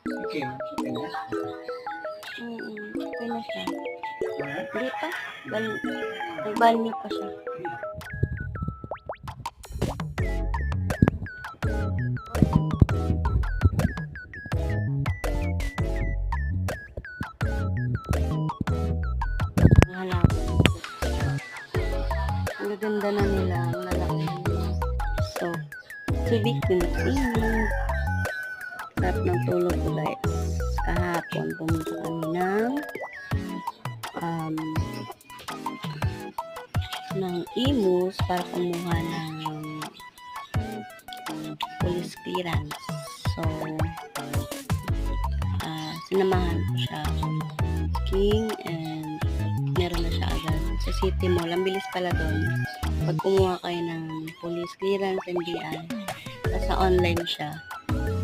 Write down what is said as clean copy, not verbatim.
Okay, okay na. Okay na siya. Ha? Hindi pa. Nag-banyo pa siya. Ang halaman. Ang gaganda na nila. Ang lalaki na nila. So, civic cleaning. Sarap ng tulog ko guys. Kahapon pumunta kami ng Imus para kumuha ng police clearance. So, sinamahan ko siya King and meron na siya agad sa City Mall. Ang bilis pala doon. Pag kumuha kayo ng police clearance, NBI, sa online siya.